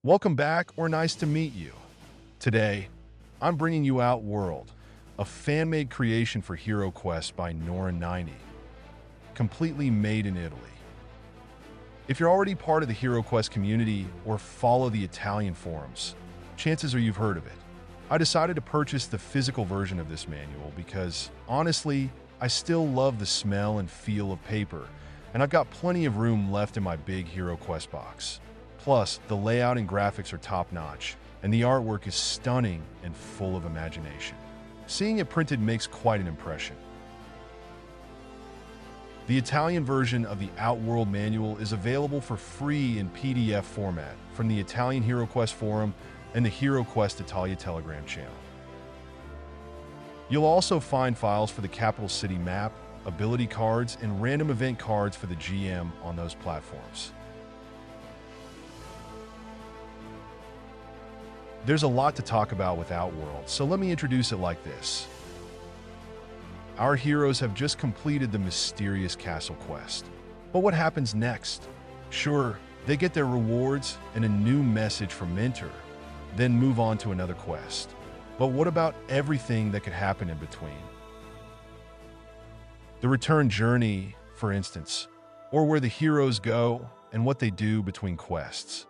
Welcome back, or nice to meet you. Today, I'm bringing you OutWorld, a fan-made creation for HeroQuest by Nora90, completely made in Italy. If you're already part of the HeroQuest community or follow the Italian forums, chances are you've heard of it. I decided to purchase the physical version of this manual because, honestly, I still love the smell and feel of paper, and I've got plenty of room left in my big HeroQuest box. Plus, the layout and graphics are top-notch, and the artwork is stunning and full of imagination. Seeing it printed makes quite an impression. The Italian version of the OutWorld manual is available for free in PDF format from the Italian HeroQuest forum and the HeroQuest Italia Telegram channel. You'll also find files for the capital city map, ability cards, and random event cards for the GM on those platforms. There's a lot to talk about with OutWorld, so let me introduce it like this. Our heroes have just completed the mysterious castle quest. But what happens next? Sure, they get their rewards and a new message from Mentor, then move on to another quest. But what about everything that could happen in between? The return journey, for instance, or where the heroes go and what they do between quests.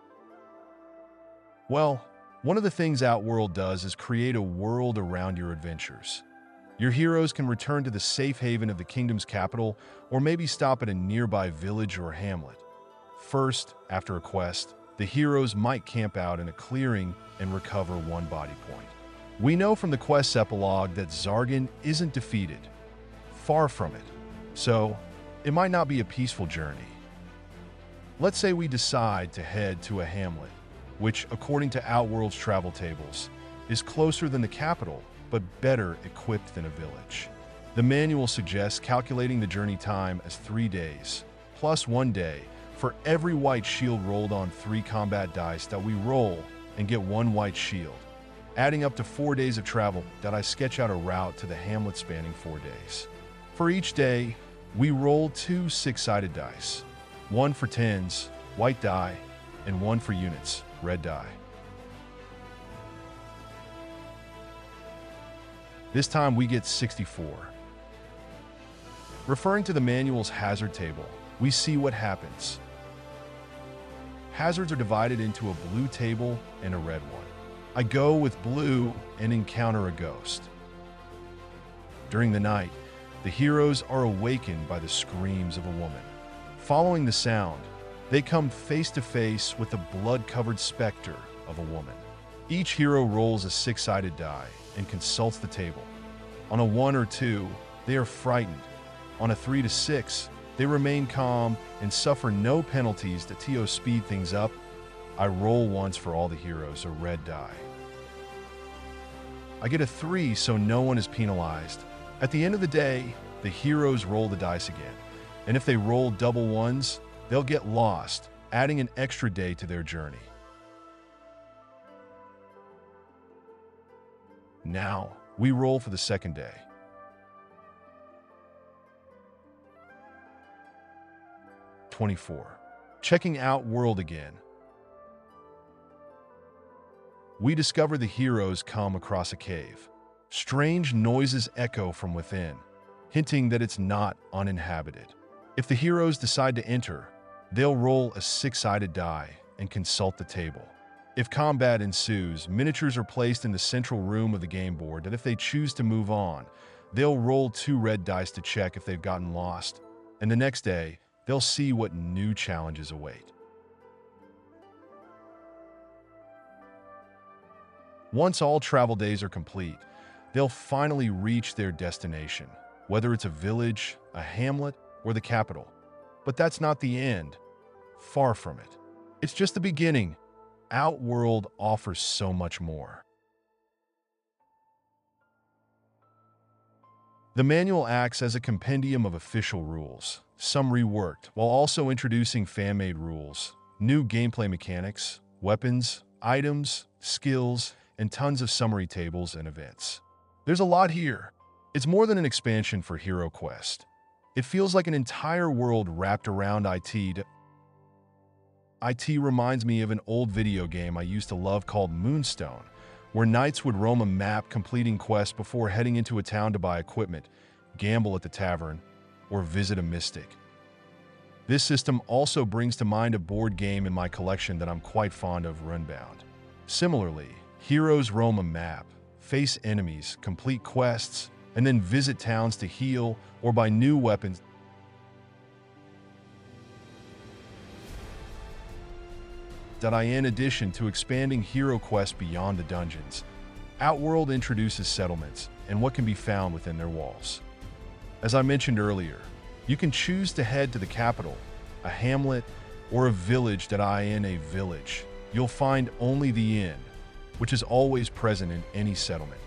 Well, one of the things OutWorld does is create a world around your adventures. Your heroes can return to the safe haven of the kingdom's capital, or maybe stop at a nearby village or hamlet. First, after a quest, the heroes might camp out in a clearing and recover one body point. We know from the quest's epilogue that Zargan isn't defeated. Far from it. So, it might not be a peaceful journey. Let's say we decide to head to a hamlet, which, according to OutWorld's travel tables, is closer than the capital, but better equipped than a village. The manual suggests calculating the journey time as 3 days, plus 1 day, for every white shield rolled on 3 combat dice that we roll and get 1 white shield, adding up to 4 days of travel that I sketch out a route to the hamlet spanning 4 days. For each day, we roll 2 6-sided dice, 1 for 10s, white die, and 1 for units, red die. This time we get 64. Referring to the manual's hazard table, we see what happens. Hazards are divided into a blue table and a red one. I go with blue and encounter a ghost. During the night, the heroes are awakened by the screams of a woman. Following the sound, they come face to face with the blood-covered specter of a woman. Each hero rolls a 6-sided die and consults the table. On a 1 or 2, they are frightened. On a 3 to 6, they remain calm and suffer no penalties to speed things up. I roll once for all the heroes, a red die. I get a 3, so no one is penalized. At the end of the day, the heroes roll the dice again, and if they roll double ones, they'll get lost, adding an extra day to their journey. Now, we roll for the second day. '24. Checking OutWorld again. We discover the heroes come across a cave. Strange noises echo from within, hinting that it's not uninhabited. If the heroes decide to enter, they'll roll a 6-sided die and consult the table. If combat ensues, miniatures are placed in the central room of the game board that if they choose to move on, they'll roll 2 red dice to check if they've gotten lost, and the next day, they'll see what new challenges await. Once all travel days are complete, they'll finally reach their destination, whether it's a village, a hamlet, or the capital. But that's not the end. Far from it. It's just the beginning. OutWorld offers so much more. The manual acts as a compendium of official rules, some reworked, while also introducing fan-made rules, new gameplay mechanics, weapons, items, skills, and tons of summary tables and events. There's a lot here. It's more than an expansion for HeroQuest. It feels like an entire world wrapped around IT. IT reminds me of an old video game I used to love called Moonstone, where knights would roam a map completing quests before heading into a town to buy equipment, gamble at the tavern, or visit a mystic. This system also brings to mind a board game in my collection that I'm quite fond of, Runbound. Similarly, heroes roam a map, face enemies, complete quests, and then visit towns to heal or buy new weapons. In addition to expanding HeroQuest beyond the dungeons, OutWorld introduces settlements and what can be found within their walls. As I mentioned earlier, you can choose to head to the capital, a hamlet, or a village. In a village, you'll find only the inn, which is always present in any settlement,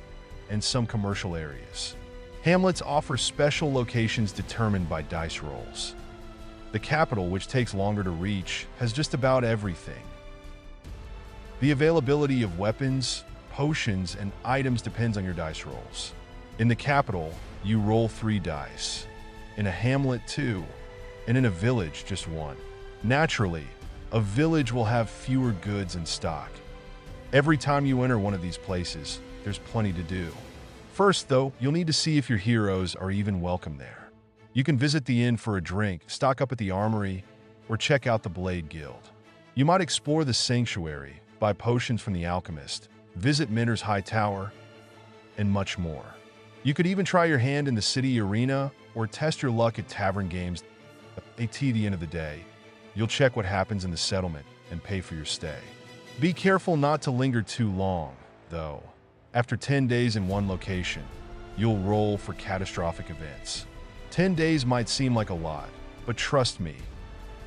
and some commercial areas. Hamlets offer special locations determined by dice rolls. The capital, which takes longer to reach, has just about everything. The availability of weapons, potions, and items depends on your dice rolls. In the capital, you roll 3 dice. In a hamlet, 2, and in a village, just 1. Naturally, a village will have fewer goods in stock. Every time you enter one of these places, there's plenty to do. First, though, you'll need to see if your heroes are even welcome there. You can visit the inn for a drink, stock up at the armory, or check out the Blade Guild. You might explore the sanctuary, buy potions from the alchemist, visit Minter's High Tower, and much more. You could even try your hand in the city arena or test your luck at tavern games. At the end of the day, you'll check what happens in the settlement and pay for your stay. Be careful not to linger too long, though. After 10 days in one location, you'll roll for catastrophic events. 10 days might seem like a lot, but trust me,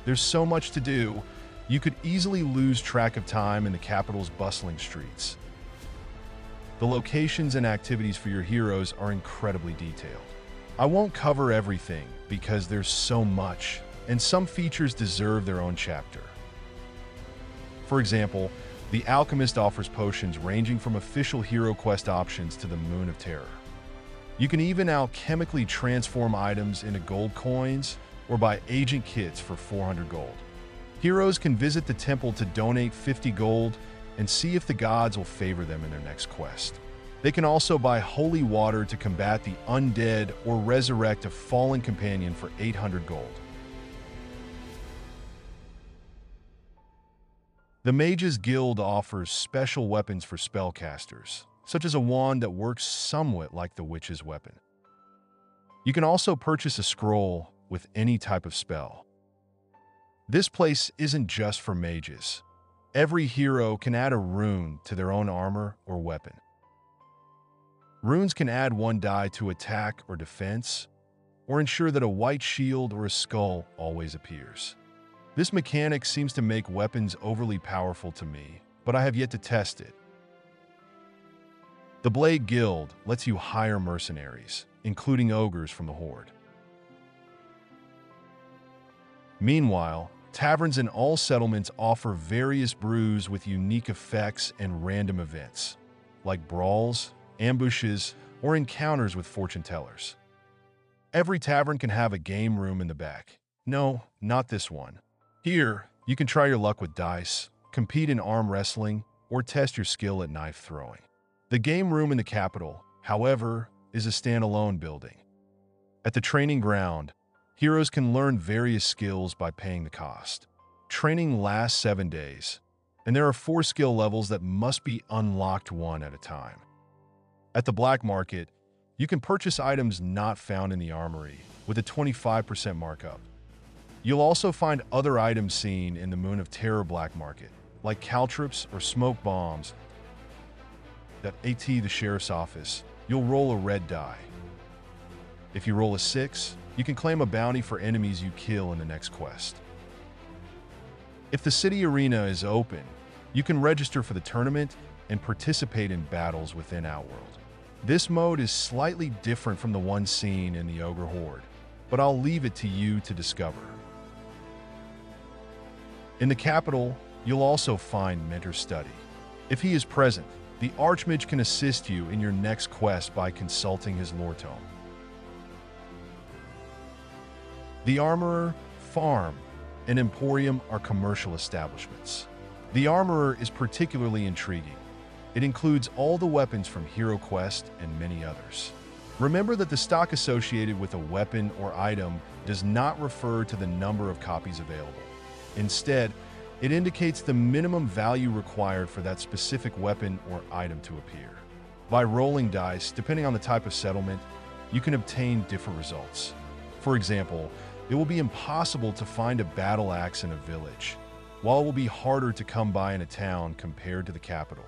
there's so much to do, you could easily lose track of time in the capital's bustling streets. The locations and activities for your heroes are incredibly detailed. I won't cover everything because there's so much, and some features deserve their own chapter. For example, the Alchemist offers potions ranging from official HeroQuest options to the Moon of Terror. You can even alchemically transform items into gold coins or buy agent kits for 400 gold. Heroes can visit the temple to donate 50 gold and see if the gods will favor them in their next quest. They can also buy holy water to combat the undead or resurrect a fallen companion for 800 gold. The Mages Guild offers special weapons for spellcasters, such as a wand that works somewhat like the witch's weapon. You can also purchase a scroll with any type of spell. This place isn't just for mages. Every hero can add a rune to their own armor or weapon. Runes can add 1 die to attack or defense, or ensure that a white shield or a skull always appears. This mechanic seems to make weapons overly powerful to me, but I have yet to test it. The Blade Guild lets you hire mercenaries, including ogres from the Horde. Meanwhile, taverns in all settlements offer various brews with unique effects and random events, like brawls, ambushes, or encounters with fortune tellers. Every tavern can have a game room in the back. No, not this one. Here, you can try your luck with dice, compete in arm wrestling, or test your skill at knife throwing. The game room in the capital, however, is a standalone building. At the training ground, heroes can learn various skills by paying the cost. Training lasts 7 days, and there are 4 skill levels that must be unlocked one at a time. At the black market, you can purchase items not found in the armory with a 25% markup. You'll also find other items seen in the Moon of Terror black market, like caltrops or smoke bombs. At the sheriff's office, you'll roll a red die. If you roll a 6, you can claim a bounty for enemies you kill in the next quest. If the city arena is open, you can register for the tournament and participate in battles within OutWorld. This mode is slightly different from the one seen in the Ogre Horde, but I'll leave it to you to discover. In the capital, you'll also find Mentor's Study. If he is present, the Archmage can assist you in your next quest by consulting his lore tome. The Armorer, Farm, An emporium are commercial establishments. The armorer is particularly intriguing. It includes all the weapons from HeroQuest and many others. Remember that the stock associated with a weapon or item does not refer to the number of copies available. Instead, it indicates the minimum value required for that specific weapon or item to appear. By rolling dice, depending on the type of settlement, you can obtain different results. For example, it will be impossible to find a battle axe in a village, while it will be harder to come by in a town compared to the capital.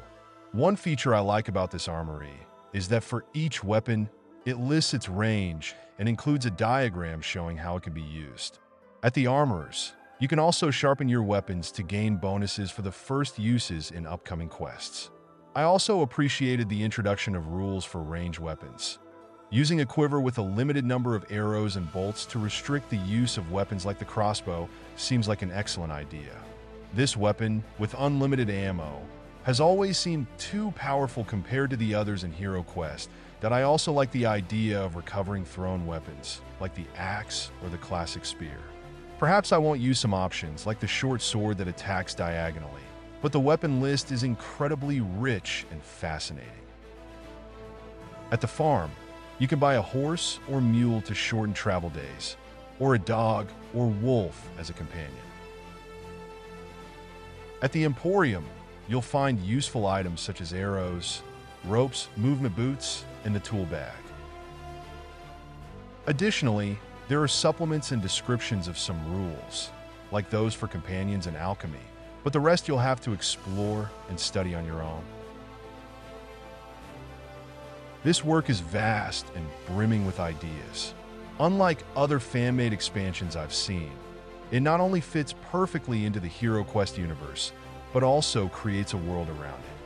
One feature I like about this armory is that for each weapon, it lists its range and includes a diagram showing how it can be used. At the armorers, you can also sharpen your weapons to gain bonuses for the first uses in upcoming quests. I also appreciated the introduction of rules for ranged weapons. Using a quiver with a limited number of arrows and bolts to restrict the use of weapons like the crossbow seems like an excellent idea. This weapon, with unlimited ammo, has always seemed too powerful compared to the others in HeroQuest that I also like the idea of recovering thrown weapons, like the axe or the classic spear. Perhaps I won't use some options, like the short sword that attacks diagonally, but the weapon list is incredibly rich and fascinating. At the farm, you can buy a horse or mule to shorten travel days, or a dog or wolf as a companion. At the emporium, you'll find useful items such as arrows, ropes, movement boots, and the tool bag. Additionally, there are supplements and descriptions of some rules, like those for companions and alchemy, but the rest you'll have to explore and study on your own. This work is vast and brimming with ideas. Unlike other fan-made expansions I've seen, it not only fits perfectly into the HeroQuest universe, but also creates a world around it.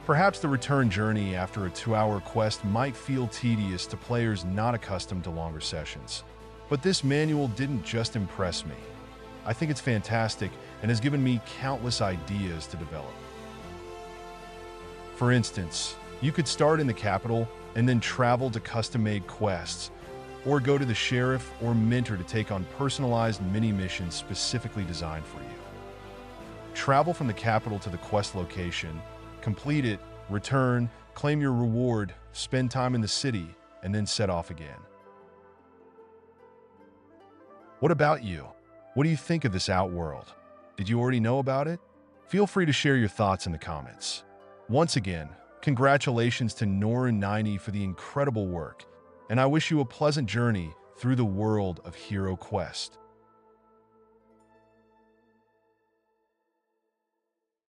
Perhaps the return journey after a 2-hour quest might feel tedious to players not accustomed to longer sessions. But this manual didn't just impress me. I think it's fantastic and has given me countless ideas to develop. For instance, you could start in the capital and then travel to custom-made quests, or go to the sheriff or mentor to take on personalized mini-missions specifically designed for you. Travel from the capital to the quest location, complete it, return, claim your reward, spend time in the city, and then set off again. What about you? What do you think of this OutWorld? Did you already know about it? Feel free to share your thoughts in the comments. Once again, congratulations to Norin90 for the incredible work, and I wish you a pleasant journey through the world of HeroQuest.